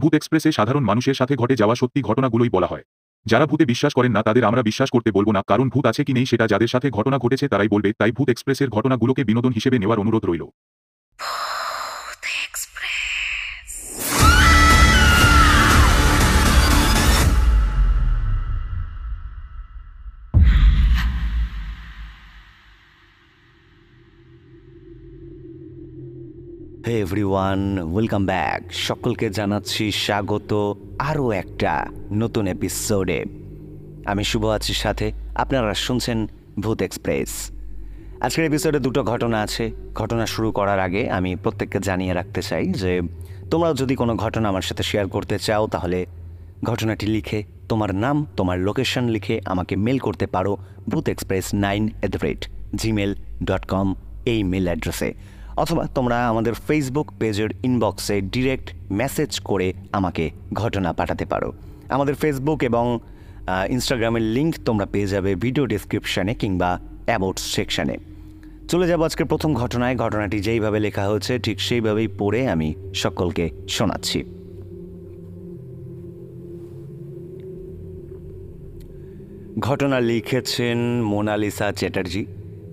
ভূত এক্সপ্রেসে সাধারণ মানুষের সাথে ঘটে যাওয়া সত্যি ঘটনাগুলোই বলা হয়। যারা ভূতে বিশ্বাস করেন না তাদের আমরা বিশ্বাস করতে বলবো না, কারণ ভূত আছে কি নেই সেটা যাদের সাথে ঘটনা ঘটেছে তারাই বলবে। তাই ভূত এক্সপ্রেসের ঘটনাগুলোকে বিনোদন হিসেবে নেওয়ার অনুরোধ রইল। Hey everyone, welcome back. সকলকে জানাচ্ছি স্বাগত আরও একটা নতুন এপিসোডে। আমি শুভ আছি সাথে, আপনারা শুনছেন ভূত এক্সপ্রেস। আজকের এপিসোডে দুটো ঘটনা আছে। ঘটনা শুরু করার আগে আমি প্রত্যেককে জানিয়ে রাখতে চাই যে তোমরাও যদি কোনো ঘটনা আমার সাথে শেয়ার করতে চাও তাহলে ঘটনাটি লিখে তোমার নাম, তোমার লোকেশন লিখে আমাকে মেল করতে পারো bhuthexpress9@gmail.com এই মেল অ্যাড্রেসে, অথবা তোমরা আমাদের ফেসবুক পেজের ইনবক্সে ডিরেক্ট মেসেজ করে আমাকে ঘটনা পাঠাতে পারো। আমাদের ফেসবুক এবং ইনস্টাগ্রামের লিঙ্ক তোমরা পেয়ে যাবে ভিডিও ডেসক্রিপশানে কিংবা অ্যাবাউটস সেকশানে। চলে যাবো আজকের প্রথম ঘটনায়। ঘটনাটি যেইভাবে লেখা হয়েছে ঠিক সেইভাবেই পড়ে আমি সকলকে শোনাচ্ছি। ঘটনা লিখেছেন মোনালিসা চ্যাটার্জি।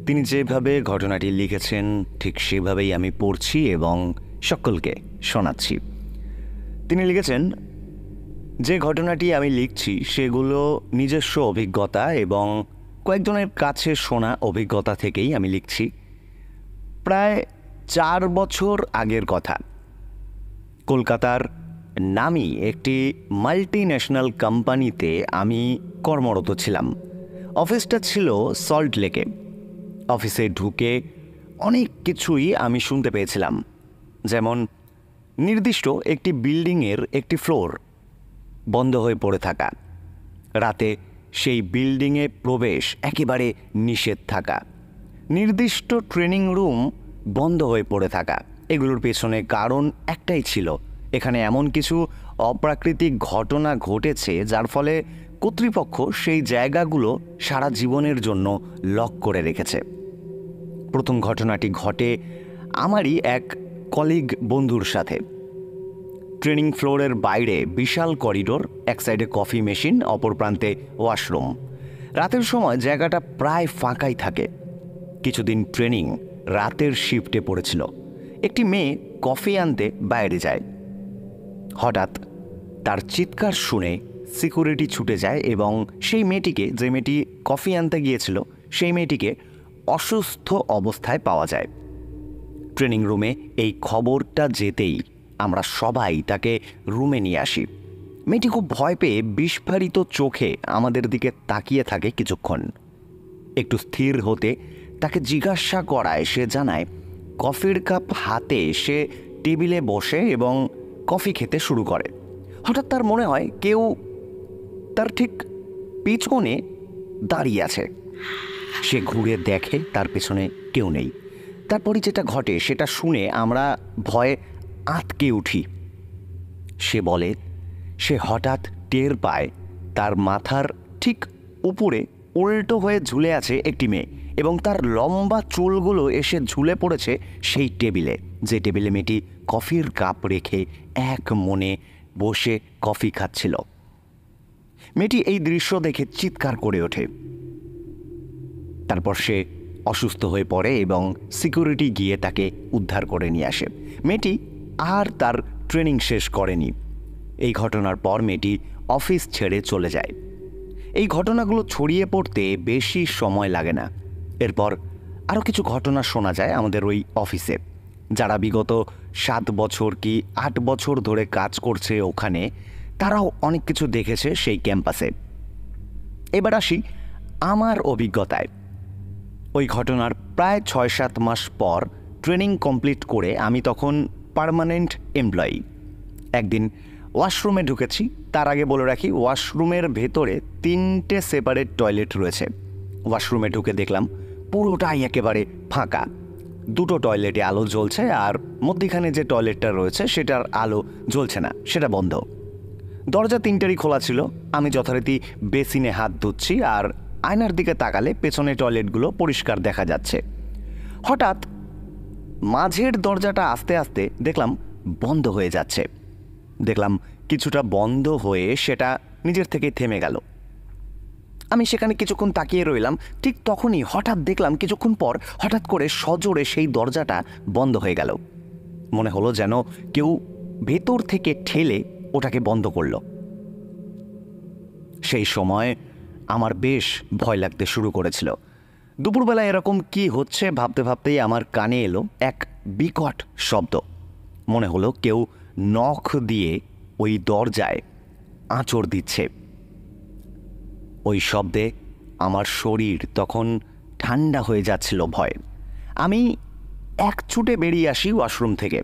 তিনি যেভাবে ঘটনাটি লিখেছেন ঠিক সেভাবেই আমি পড়ছি এবং সকলকে শোনাচ্ছি। তিনি লিখেছেন, যে ঘটনাটি আমি লিখছি সেগুলো নিজস্ব অভিজ্ঞতা এবং কয়েকজনের কাছে শোনা অভিজ্ঞতা থেকেই আমি লিখছি। প্রায় 4 বছর আগের কথা। কলকাতার নামি একটি মাল্টি ন্যাশনাল কোম্পানিতে আমি কর্মরত ছিলাম। অফিসটা ছিল সল্ট লেকে। অফিসে ঢুকে অনেক কিছুই আমি শুনতে পেয়েছিলাম, যেমন নির্দিষ্ট একটি বিল্ডিংয়ের একটি ফ্লোর বন্ধ হয়ে পড়ে থাকা, রাতে সেই বিল্ডিংয়ে প্রবেশ একেবারে নিষেধ থাকা, নির্দিষ্ট ট্রেনিং রুম বন্ধ হয়ে পড়ে থাকা। এগুলোর পেছনে কারণ একটাই ছিল, এখানে এমন কিছু অপ্রাকৃতিক ঘটনা ঘটেছে যার ফলে কর্তৃপক্ষ সেই জায়গাগুলো সারা জীবনের জন্য লক করে রেখেছে। প্রথম ঘটনাটি ঘটে আমারই এক কলিগ বন্ধুর সাথে। ট্রেনিং ফ্লোরের বাইরে বিশাল করিডোর, এক সাইডে কফি মেশিন, অপর প্রান্তে ওয়াশরুম। রাতের সময় জায়গাটা প্রায় ফাঁকাই থাকে। কিছুদিন ট্রেনিং রাতের শিফটে পড়েছিল। একটি মেয়ে কফি আনতে বাইরে যায়। হঠাৎ তার চিৎকার শুনে সিকিউরিটি ছুটে যায় এবং সেই মেয়েটিকে, যে মেয়েটি কফি আনতে গিয়েছিল, সেই মেয়েটিকে অসুস্থ অবস্থায় পাওয়া যায়। ট্রেনিং রুমে এই খবরটা যেতেই আমরা সবাই তাকে রুমে নিয়ে আসি। মেয়েটি খুব ভয় পেয়ে বিস্ফারিত চোখে আমাদের দিকে তাকিয়ে থাকে কিছুক্ষণ। একটু স্থির হতে তাকে জিজ্ঞাসা করায় সে জানায় কফির কাপ হাতে সে টেবিলে বসে এবং কফি খেতে শুরু করে। হঠাৎ তার মনে হয় কেউ তার ঠিক পিছনে দাঁড়িয়ে আছে। সে ঘুরে দেখে তার পেছনে কেউ নেই। তারপরে যেটা ঘটে সেটা শুনে আমরা ভয়ে আঁতকে উঠি। সে বলে সে হঠাৎ টের পায় তার মাথার ঠিক উপরে উল্টো হয়ে ঝুলে আছে একটি মেয়ে এবং তার লম্বা চুলগুলো এসে ঝুলে পড়েছে সেই টেবিলে, যে টেবিলে মেয়েটি কফির কাপ রেখে এক মনে বসে কফি খাচ্ছিল। মেয়েটি এই দৃশ্য দেখে চিৎকার করে ওঠে। তারপর সে অসুস্থ হয়ে পড়ে এবং সিকিউরিটি গিয়ে তাকে উদ্ধার করে নিয়ে আসে। মেয়েটি আর তার ট্রেনিং শেষ করেনি। এই ঘটনার পর মেয়েটি অফিস ছেড়ে চলে যায়। এই ঘটনাগুলো ছড়িয়ে পড়তে বেশি সময় লাগে না। এরপর আরও কিছু ঘটনা শোনা যায় আমাদের ওই অফিসে। যারা বিগত 7 বছর কি 8 বছর ধরে কাজ করছে ওখানে, তারাও অনেক কিছু দেখেছে সেই ক্যাম্পাসে। এবার আসি আমার অভিজ্ঞতায়। ওই ঘটনার প্রায় 6-7 মাস পর ট্রেনিং কমপ্লিট করে আমি তখন পার্মানেন্ট এমপ্লয়ি। একদিন ওয়াশরুমে ঢুকেছি। তার আগে বলে রাখি, ওয়াশরুমের ভেতরে 3টে সেপারেট টয়লেট রয়েছে। ওয়াশরুমে ঢুকে দেখলাম পুরোটাই একেবারে ফাঁকা। 2টো টয়লেটে আলো জ্বলছে আর মধ্যিখানে যে টয়লেটটা রয়েছে সেটার আলো জ্বলছে না, সেটা বন্ধ। দরজা 3টেরই খোলা ছিল। আমি যথারীতি বেসিনে হাত ধুচ্ছি আর আয়নার দিকে তাকালে পেছনে টয়লেটগুলো পরিষ্কার দেখা যাচ্ছে। হঠাৎ মাঝের দরজাটা আস্তে আস্তে দেখলাম বন্ধ হয়ে যাচ্ছে। দেখলাম কিছুটা বন্ধ হয়ে সেটা নিজের থেকে থেমে গেল। আমি সেখানে কিছুক্ষণ তাকিয়ে রইলাম। ঠিক তখনই হঠাৎ দেখলাম কিছুক্ষণ পর হঠাৎ করে সজোরে সেই দরজাটা বন্ধ হয়ে গেল। মনে হলো যেন কেউ ভেতর থেকে ঠেলে ওটাকে বন্ধ করল। সেই সময় আমার বেশ ভয় লাগতে শুরু করেছিল। দুপুরবেলা এরকম কি হচ্ছে ভাবতে ভাবতেই আমার কানে এলো এক বিকট শব্দ। মনে হলো কেউ নখ দিয়ে ওই দরজায় আঁচড় দিচ্ছে। ওই শব্দে আমার শরীর তখন ঠান্ডা হয়ে যাচ্ছিল ভয়ে। আমি এক ছুটে বেরিয়ে আসি ওয়াশরুম থেকে।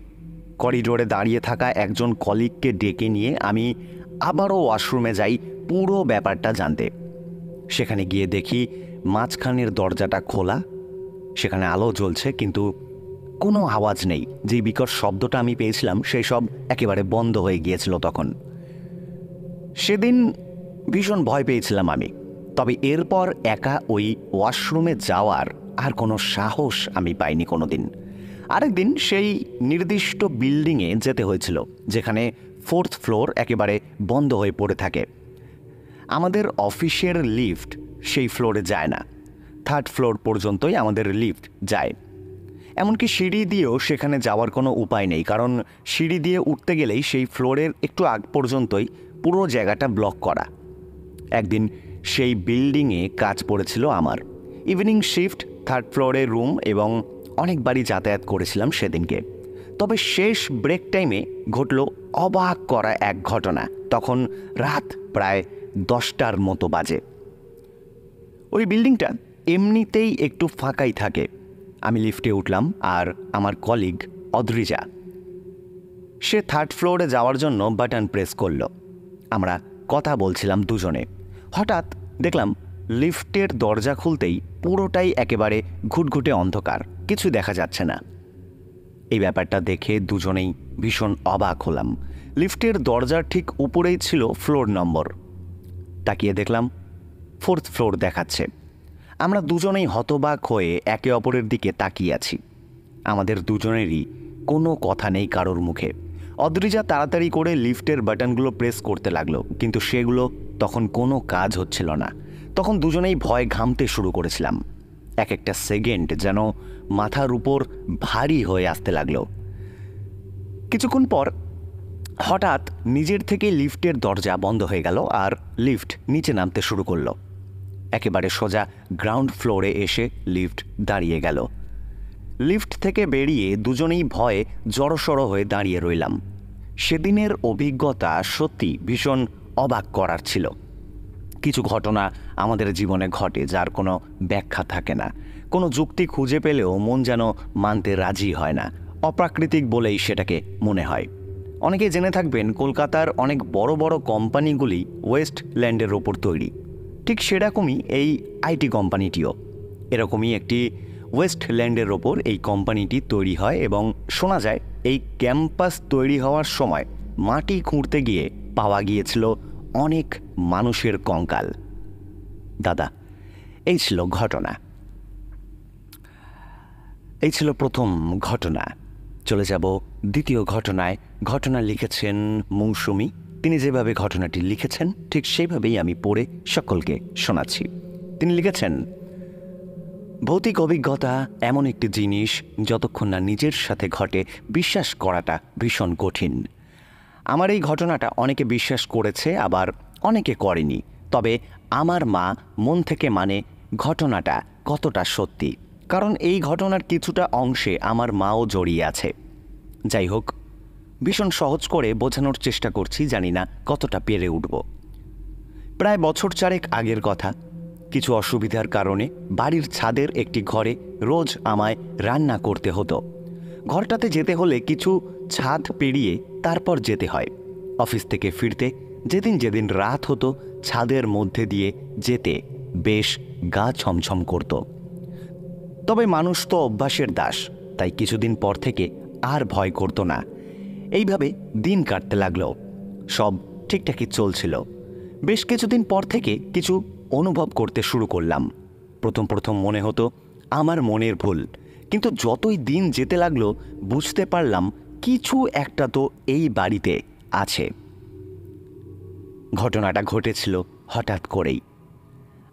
করিডোরে দাঁড়িয়ে থাকা একজন কলিগকে ডেকে নিয়ে আমি আবারও ওয়াশরুমে যাই পুরো ব্যাপারটা জানতে। সেখানে গিয়ে দেখি মাঝখানের দরজাটা খোলা, সেখানে আলো জ্বলছে, কিন্তু কোনো আওয়াজ নেই। যে বিকট শব্দটা আমি পেয়েছিলাম সেই সব একেবারে বন্ধ হয়ে গিয়েছিল তখন। সেদিন ভীষণ ভয় পেয়েছিলাম আমি। তবে এরপর একা ওই ওয়াশরুমে যাওয়ার আর কোনো সাহস আমি পাইনি কোনো দিন। আরেকদিন সেই নির্দিষ্ট বিল্ডিংয়ে যেতে হয়েছিল যেখানে 4th ফ্লোর একেবারে বন্ধ হয়ে পড়ে থাকে। আমাদের অফিসের লিফট সেই ফ্লোরে যায় না। 3rd ফ্লোর পর্যন্তই আমাদের লিফট যায়। এমনকি সিঁড়ি দিয়েও সেখানে যাওয়ার কোনো উপায় নেই, কারণ সিঁড়ি দিয়ে উঠতে গেলেই সেই ফ্লোরের একটু আগ পর্যন্তই পুরো জায়গাটা ব্লক করা। একদিন সেই বিল্ডিংয়ে কাজ পড়েছিল আমার। ইভিনিং শিফট, 3rd ফ্লোরে রুম এবং অনেকবারই যাতায়াত করেছিলাম সেদিনকে। তবে শেষ ব্রেক টাইমে ঘটল অবাক করা এক ঘটনা। তখন রাত প্রায় 10টার মতো বাজে। ওই বিল্ডিংটা এমনিতেই একটু ফাঁকাই থাকে। আমি লিফটে উঠলাম আর আমার কলিগ অদ্রিজা সে 3rd ফ্লোরে যাওয়ার জন্য বাটন প্রেস করল। আমরা কথা বলছিলাম দুজনে। হঠাৎ দেখলাম লিফটের দরজা খুলতেই পুরোটাই একেবারে ঘুটঘুটে অন্ধকার, কিছু দেখা যাচ্ছে না। এই ব্যাপারটা দেখে দুজনেই ভীষণ অবাক হলাম। লিফটের দরজার ঠিক উপরেই ছিল ফ্লোর নম্বর। তাকিয়ে দেখলাম 4th ফ্লোর দেখাচ্ছে। আমরা দুজনেই হতবাক হয়ে একে অপরের দিকে তাকিয়ে আছি। আমাদের দুজনেরই কোনো কথা নেই কারোর মুখে। অদ্রিজা তাড়াতাড়ি করে লিফটের বাটনগুলো প্রেস করতে লাগলো, কিন্তু সেগুলো তখন কোনো কাজ হচ্ছিল না। তখন দুজনেই ভয় ঘামতে শুরু করেছিলাম। এক একটা সেকেন্ড যেন মাথার উপর ভারী হয়ে আসতে লাগলো। কিছুক্ষণ পর হঠাৎ নিজের থেকে লিফটের দরজা বন্ধ হয়ে গেল আর লিফট নিচে নামতে শুরু করলো। একেবারে সোজা গ্রাউন্ড ফ্লোরে এসে লিফট দাঁড়িয়ে গেল। লিফট থেকে বেরিয়ে দুজনেই ভয়ে জড়সড় হয়ে দাঁড়িয়ে রইলাম। সেদিনের অভিজ্ঞতা সত্যি ভীষণ অবাক করার ছিল। কিছু ঘটনা আমাদের জীবনে ঘটে যার কোনো ব্যাখ্যা থাকে না। কোনো যুক্তি খুঁজে পেলেও মন যেন মানতে রাজি হয় না। অপ্রাকৃতিক বলেই সেটাকে মনে হয়। অনেকে জেনে থাকবেন কলকাতার অনেক বড় বড় কোম্পানিগুলি ওয়েস্টল্যান্ডের ওপর তৈরি। ঠিক সেরকমই এই আইটি কোম্পানিটিও। এরকমই একটি ওয়েস্টল্যান্ডের ওপর এই কোম্পানিটি তৈরি হয় এবং শোনা যায় এই ক্যাম্পাস তৈরি হওয়ার সময় মাটি খুঁড়তে গিয়ে পাওয়া গিয়েছিল অনেক মানুষের কঙ্কাল। দাদা, এই ছিল ঘটনা। এই ছিল প্রথম ঘটনা। চলে যাব দ্বিতীয় ঘটনায়। ঘটনা লিখেছেন মৌসুমী। তিনি যেভাবে ঘটনাটি লিখেছেন ঠিক সেইভাবেই আমি পড়ে সকলকে শোনাচ্ছি। তিনি লিখেছেন, ভৌতিক অভিজ্ঞতা এমন একটি জিনিস যতক্ষণ না নিজের সাথে ঘটে বিশ্বাস করাটা ভীষণ কঠিন। আমার এই ঘটনাটা অনেকে বিশ্বাস করেছে, আবার অনেকে করেনি। তবে আমার মা মন থেকে মানে ঘটনাটা কতটা সত্যি, কারণ এই ঘটনার কিছুটা অংশে আমার মাও জড়িয়ে আছে। যাই হোক, ভীষণ সহজ করে বোঝানোর চেষ্টা করছি, জানি না কতটা পেরে উঠব। প্রায় বছর চারেক আগের কথা। কিছু অসুবিধার কারণে বাড়ির ছাদের একটি ঘরে রোজ আমায় রান্না করতে হতো। ঘরটাতে যেতে হলে কিছু ছাদ পেরিয়ে তারপর যেতে হয়। অফিস থেকে ফিরতে যেদিন যেদিন রাত হতো ছাদের মধ্যে দিয়ে যেতে বেশ গা ছমছম করত। তবে মানুষ তো অভ্যাসের দাস, তাই কিছুদিন পর থেকে আর ভয় করতো না। এইভাবে দিন কাটতে লাগলো। সব ঠিকঠাকই চলছিল। বেশ কিছুদিন পর থেকে কিছু অনুভব করতে শুরু করলাম। প্রথম মনে হতো আমার মনের ভুল, কিন্তু যতই দিন যেতে লাগলো বুঝতে পারলাম কিছু একটা তো এই বাড়িতে আছে। ঘটনাটা ঘটেছিল হঠাৎ করেই।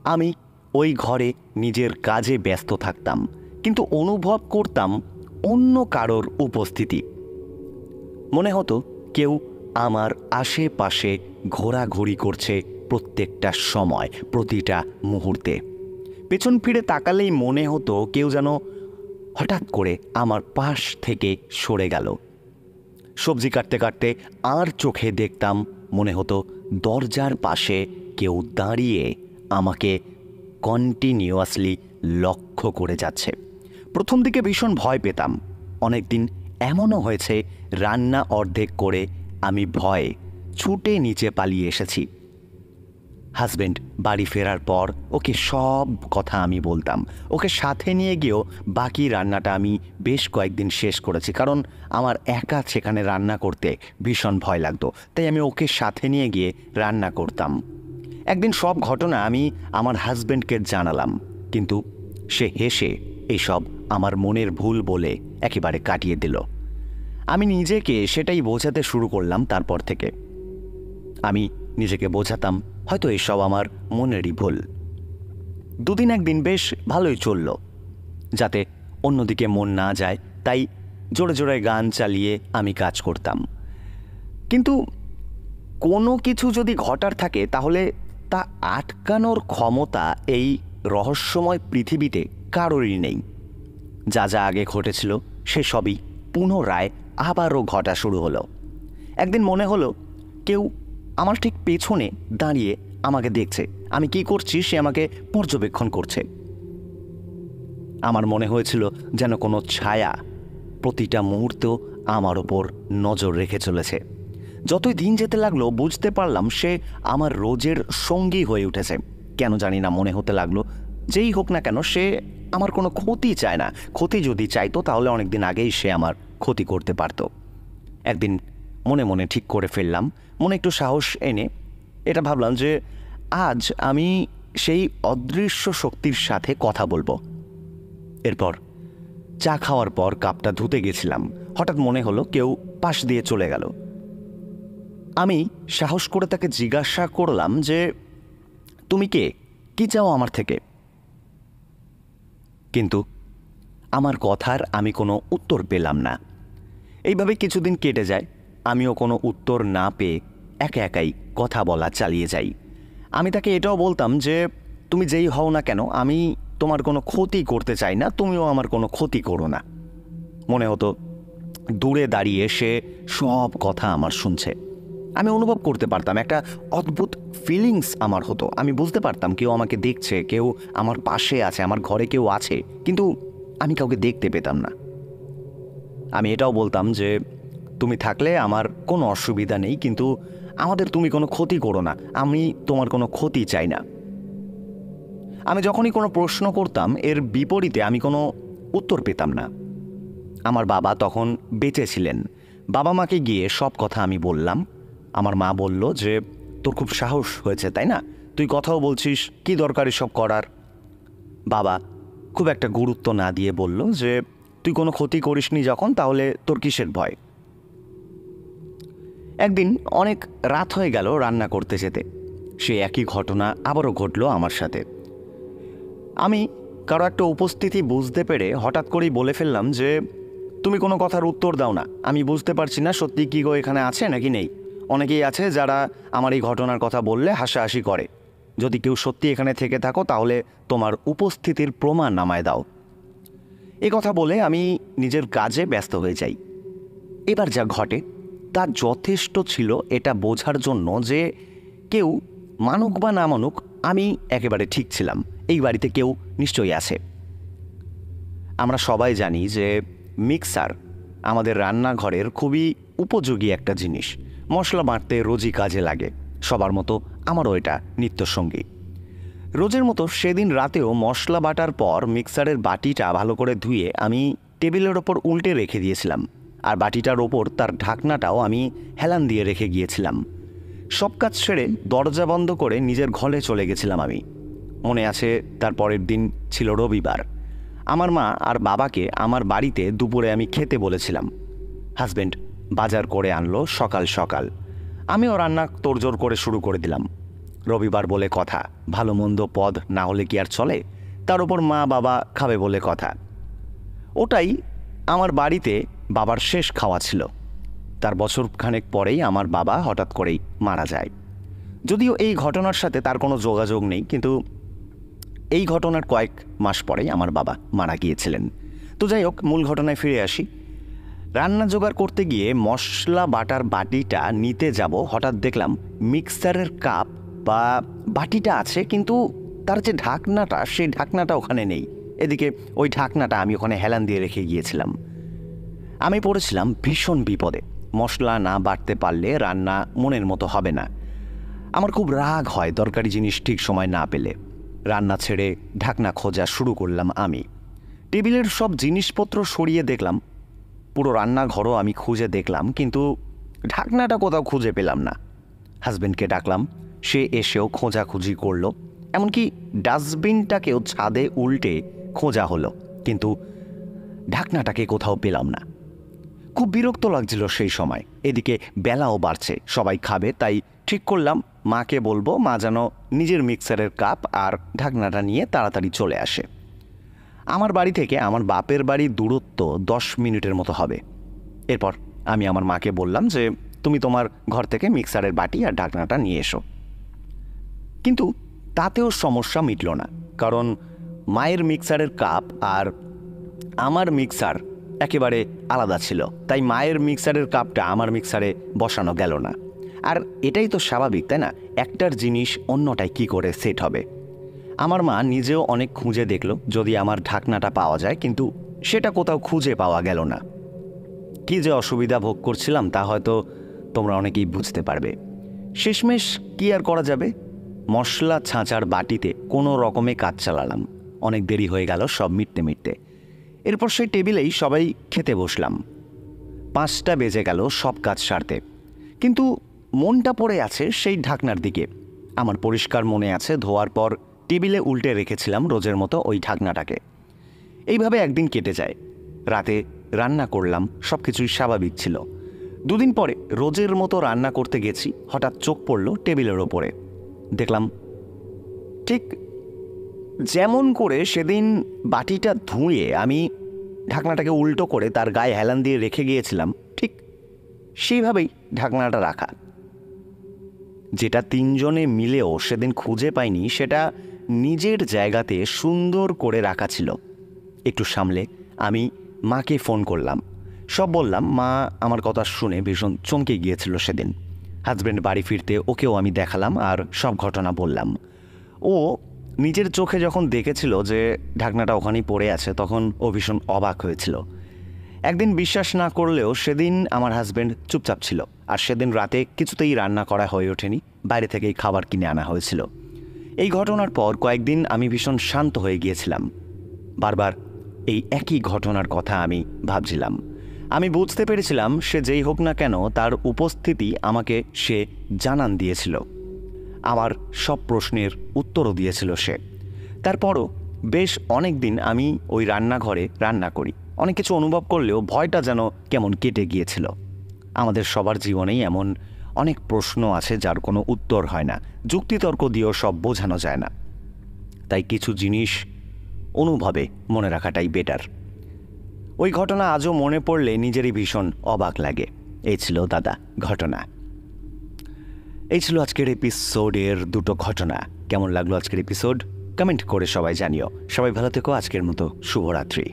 আমি ওই ঘরে নিজের কাজে ব্যস্ত থাকতাম, কিন্তু অনুভব করতাম অন্য কারোর উপস্থিতি। মনে হতো কেউ আমার আশেপাশে ঘোরাঘুরি করছে প্রত্যেকটা সময়, প্রতিটা মুহূর্তে। পেছন ফিরে তাকালেই মনে হতো কেউ যেন হঠাৎ করে আমার পাশ থেকে সরে গেল। সবজি কাটতে কাটতে আর চোখে দেখতাম মনে হতো দরজার পাশে কেউ দাঁড়িয়ে আমাকে কন্টিনিউয়াসলি লক্ষ্য করে যাচ্ছে। প্রথম দিকে ভীষণ ভয় পেতাম। অনেকদিন এমনও হয়েছে রান্না অর্ধেক করে আমি ভয়ে ছুটে নিচে পালিয়ে এসেছি। হাজব্যান্ড বাড়ি ফেরার পর ওকে সব কথা আমি বলতাম। ওকে সাথে নিয়ে গিয়েও বাকি রান্নাটা আমি বেশ কয়েকদিন শেষ করেছি, কারণ আমার একা সেখানে রান্না করতে ভীষণ ভয় লাগতো। তাই আমি ওকে সাথে নিয়ে গিয়ে রান্না করতাম। একদিন সব ঘটনা আমি আমার হাজব্যান্ডকে জানালাম, কিন্তু সে হেসে এসব আমার মনের ভুল বলে একেবারে কাটিয়ে দিল। আমি নিজেকে সেটাই বোঝাতে শুরু করলাম। তারপর থেকে আমি নিজেকে বোঝাতাম হয়তো এসব আমার মনেরই ভুল। দুদিন একদিন বেশ ভালোই চলল, যাতে অন্যদিকে মন না যায় তাই জোরে জোরে গান চালিয়ে আমি কাজ করতাম। কিন্তু কোনো কিছু যদি ঘটার থাকে তাহলে তা আটকানোর ক্ষমতা এই রহস্যময় পৃথিবীতে কারোরই নেই। যা যা আগে ঘটেছিল সেসবই পুনরায় আবারও ঘটা শুরু হলো। একদিন মনে হলো কেউ আমার ঠিক পেছনে দাঁড়িয়ে আমাকে দেখছে, আমি কি করছি সে আমাকে পর্যবেক্ষণ করছে। আমার মনে হয়েছিল যেন কোনো ছায়া প্রতিটা মুহূর্ত আমার ওপর নজর রেখে চলেছে। যতই দিন যেতে লাগলো বুঝতে পারলাম সে আমার রোজের সঙ্গী হয়ে উঠেছে। কেন জানি না মনে হতে লাগলো যেই হোক না কেন সে আমার কোনো ক্ষতি চায় না। ক্ষতি যদি চাইতো তাহলে অনেকদিন আগেই সে আমার ক্ষতি করতে পারত। একদিন মনে মনে ঠিক করে ফেললাম, মনে একটু সাহস এনে এটা ভাবলাম যে আজ আমি সেই অদৃশ্য শক্তির সাথে কথা বলবো। এরপর চা খাওয়ার পর কাপটা ধুতে গেছিলাম। হঠাৎ মনে হলো কেউ পাশ দিয়ে চলে গেল। আমি সাহস করে তাকে জিজ্ঞাসা করলাম যে তুমি কে, কি চাও আমার থেকে? কিন্তু আমার কথার আমি কোনো উত্তর পেলাম না। এইভাবে কিছুদিন কেটে যায়। আমিও কোনো উত্তর না পেয়ে একা একাই কথা বলা চালিয়ে যাই। আমি তাকে এটাও বলতাম যে তুমি যেই হও না কেন আমি তোমার কোনো ক্ষতি করতে চাই না, তুমিও আমার কোনো ক্ষতি করো না। মনে হতো দূরে দাঁড়িয়ে সে সব কথা আমার শুনছে। আমি অনুভব করতে পারতাম একটা অদ্ভুত ফিলিংস আমার হতো। আমি বুঝতে পারতাম কেউ আমাকে দেখছে, কেউ আমার পাশে আছে, আমার ঘরে কেউ আছে, কিন্তু আমি কাউকে দেখতে পেতাম না। আমি এটাও বলতাম যে তুমি থাকলে আমার কোনো অসুবিধা নেই, কিন্তু আমাদের তুমি কোনো ক্ষতি করো না, আমি তোমার কোনো ক্ষতি চাই না। আমি যখনই কোনো প্রশ্ন করতাম এর বিপরীতে আমি কোনো উত্তর পেতাম না। আমার বাবা তখন বেঁচে ছিলেন। বাবা মাকে গিয়ে সব কথা আমি বললাম। আমার মা বলল যে তোর খুব সাহস হয়েছে তাই না, তুই কথাও বলছিস, কি দরকার এসব করার? বাবা খুব একটা গুরুত্ব না দিয়ে বলল যে তুই কোনো ক্ষতি করিসনি যখন, তাহলে তোর কিসের ভয়? একদিন অনেক রাত হয়ে গেল রান্না করতে যেতে। সে একই ঘটনা আবারও ঘটল আমার সাথে। আমি কারো একটা উপস্থিতি বুঝতে পেরে হঠাৎ করেই বলে ফেললাম যে তুমি কোনো কথার উত্তর দাও না, আমি বুঝতে পারছি না সত্যি কি গো এখানে আছে নাকি নেই। অনেকেই আছে যারা আমার এই ঘটনার কথা বললে হাসাহাসি করে। যদি কেউ সত্যি এখানে থেকে থাকো তাহলে তোমার উপস্থিতির প্রমাণ নামায় দাও। এ কথা বলে আমি নিজের কাজে ব্যস্ত হয়ে যাই। এবার যা ঘটে তা যথেষ্ট ছিল এটা বোঝার জন্য যে কেউ মানুক বা না মানুক আমি একেবারে ঠিক ছিলাম। এই বাড়িতে কেউ নিশ্চয়ই আছে। আমরা সবাই জানি যে মিক্সার আমাদের রান্নাঘরের খুবই উপযোগী একটা জিনিস। মশলা বাটতে রোজই কাজে লাগে। সবার মতো আমারও এটা নিত্যসঙ্গী। রোজের মতো সেদিন রাতেও মশলা বাটার পর মিক্সারের বাটিটা ভালো করে ধুয়ে আমি টেবিলের ওপর উল্টে রেখে দিয়েছিলাম, আর বাটিটার ওপর তার ঢাকনাটাও আমি হেলান দিয়ে রেখে গিয়েছিলাম। সব কাজ সেরে দরজা বন্ধ করে নিজের ঘরে চলে গেছিলাম আমি। মনে আছে তার পরের দিন ছিল রবিবার। আমার মা আর বাবাকে আমার বাড়িতে দুপুরে আমি খেতে বলেছিলাম। হাজব্যান্ড বাজার করে আনলো সকাল সকাল। আমিও রান্না তোড়জোড় করে শুরু করে দিলাম। রবিবার বলে কথা, ভালো মন্দ পদ না হলে কি আর চলে? তার উপর মা বাবা খাবে বলে কথা। ওটাই আমার বাড়িতে বাবার শেষ খাওয়া ছিল। তার বছর খানেক পরেই আমার বাবা হঠাৎ করেই মারা যায়। যদিও এই ঘটনার সাথে তার কোনো যোগাযোগ নেই, কিন্তু এই ঘটনার কয়েক মাস পরেই আমার বাবা মারা গিয়েছিলেন। তো যাই হোক, মূল ঘটনায় ফিরে আসি। রান্না জোগাড় করতে গিয়ে মশলা বাটার বাটিটা নিতে যাব, হঠাৎ দেখলাম মিক্সারের কাপ বা বাটিটা আছে, কিন্তু তার যে ঢাকনাটা, সেই ঢাকনাটা ওখানে নেই। এদিকে ওই ঢাকনাটা আমি ওখানে হেলান দিয়ে রেখে গিয়েছিলাম। আমি পড়েছিলাম ভীষণ বিপদে। মশলা না বাটতে পারলে রান্না মনের মতো হবে না। আমার খুব রাগ হয় দরকারি জিনিস ঠিক সময় না পেলে। রান্না ছেড়ে ঢাকনা খোঁজা শুরু করলাম আমি। টেবিলের সব জিনিসপত্র সরিয়ে দেখলাম, পুরো রান্নাঘরও আমি খুঁজে দেখলাম, কিন্তু ঢাকনাটা কোথাও খুঁজে পেলাম না। হাজব্যান্ডকে ডাকলাম, সে এসেও খোঁজাখুঁজি করলো। এমনকি ডাস্টবিনটাকেও ছাদে উল্টে খোঁজা হলো, কিন্তু ঢাকনাটাকে কোথাও পেলাম না। খুব বিরক্ত লাগছিল সেই সময়। এদিকে বেলাও বাড়ছে, সবাই খাবে, তাই ঠিক করলাম মাকে বলবো, মা যেন নিজের মিক্সারের কাপ আর ঢাকনাটা নিয়ে তাড়াতাড়ি চলে আসে। আমার বাড়ি থেকে আমার বাপের বাড়ির দূরত্ব 10 মিনিটের মতো হবে। এরপর আমি আমার মাকে বললাম যে তুমি তোমার ঘর থেকে মিক্সারের বাটি আর ঢাকনাটা নিয়ে এসো। কিন্তু তাতেও সমস্যা মিটল না, কারণ মায়ের মিক্সারের কাপ আর আমার মিক্সার একেবারে আলাদা ছিল। তাই মায়ের মিক্সারের কাপটা আমার মিক্সারে বসানো গেল না। আর এটাই তো স্বাভাবিক, তাই না? একটার জিনিস অন্যটায় কি করে সেট হবে? আমার মা নিজেও অনেক খুঁজে দেখলো যদি আমার ঢাকনাটা পাওয়া যায়, কিন্তু সেটা কোথাও খুঁজে পাওয়া গেল না। কি যে অসুবিধা ভোগ করছিলাম তা হয়তো তোমরা অনেকেই বুঝতে পারবে। শেষমেশ কি আর করা যাবে, মশলা ছাঁচার বাটিতে কোনো রকমে কাজ চালালাম। অনেক দেরি হয়ে গেল সব মিটতে মিটতে। এরপর সেই টেবিলেই সবাই খেতে বসলাম। 5টা বেজে গেল সব কাজ সারতে, কিন্তু মনটা পড়ে আছে সেই ঢাকনার দিকে। আমার পরিষ্কার মনে আছে, ধোয়ার পর টেবিলে উল্টে রেখেছিলাম রোজের মতো ওই ঢাকনাটাকে। এইভাবে একদিন কেটে যায়। রাতে রান্না করলাম, সব কিছুই স্বাভাবিক ছিল। 2 দিন পরে রোজের মতো রান্না করতে গেছি, হঠাৎ চোখ পড়ল টেবিলের ওপরে। দেখলাম ঠিক যেমন করে সেদিন বাটিটা ধুয়ে আমি ঢাকনাটাকে উল্টো করে তার গায়ে হেলান দিয়ে রেখে গিয়েছিলাম, ঠিক সেইভাবেই ঢাকনাটা রাখা। যেটা 3 জনে মিলেও সেদিন খুঁজে পাইনি, সেটা নিজের জায়গাতে সুন্দর করে রাখা ছিল। একটু সামলে আমি মাকে ফোন করলাম, সব বললাম। মা আমার কথা শুনে ভীষণ চমকে গিয়েছিল সেদিন। হাজব্যান্ড বাড়ি ফিরতে ওকেও আমি দেখালাম আর সব ঘটনা বললাম। ও নিজের চোখে যখন দেখেছিল যে ঢাকনাটা ওখানেই পড়ে আছে, তখন ও ভীষণ অবাক হয়েছিল। একদিন বিশ্বাস না করলেও সেদিন আমার হাজব্যান্ড চুপচাপ ছিল। আর সেদিন রাতে কিছুতেই রান্না করা হয়ে ওঠেনি, বাইরে থেকেই খাবার কিনে আনা হয়েছিল। এই ঘটনার পর কয়েকদিন আমি ভীষণ শান্ত হয়ে গিয়েছিলাম। বারবার এই একই ঘটনার কথা আমি ভাবছিলাম। আমি বুঝতে পেরেছিলাম সে যেই হোক না কেন, তার উপস্থিতি আমাকে সে জানান দিয়েছিল। আমার সব প্রশ্নের উত্তরও দিয়েছিল সে। তারপরও বেশ অনেক দিন আমি ওই রান্নাঘরে রান্না করি। অনেক কিছু অনুভব করলেও ভয়টা যেন কেমন কেটে গিয়েছিল। আমাদের সবার জীবনেই এমন অনেক প্রশ্ন আছে যার কোনো উত্তর হয় না, যুক্তিতর্ক দিয়েও সব বোঝানো যায় না। তাই কিছু জিনিস অনুভবে মনে রাখাটাই বেটার। ওই ঘটনা আজও মনে পড়লে নিজেরই ভীষণ অবাক লাগে। এই ছিল দাদা ঘটনা। এই ছিল আজকের এপিসোডের 2টো ঘটনা। কেমন লাগলো আজকের এপিসোড কমেন্ট করে সবাই জানিও। সবাই ভালো থেকো। আজকের মতো শুভরাত্রি।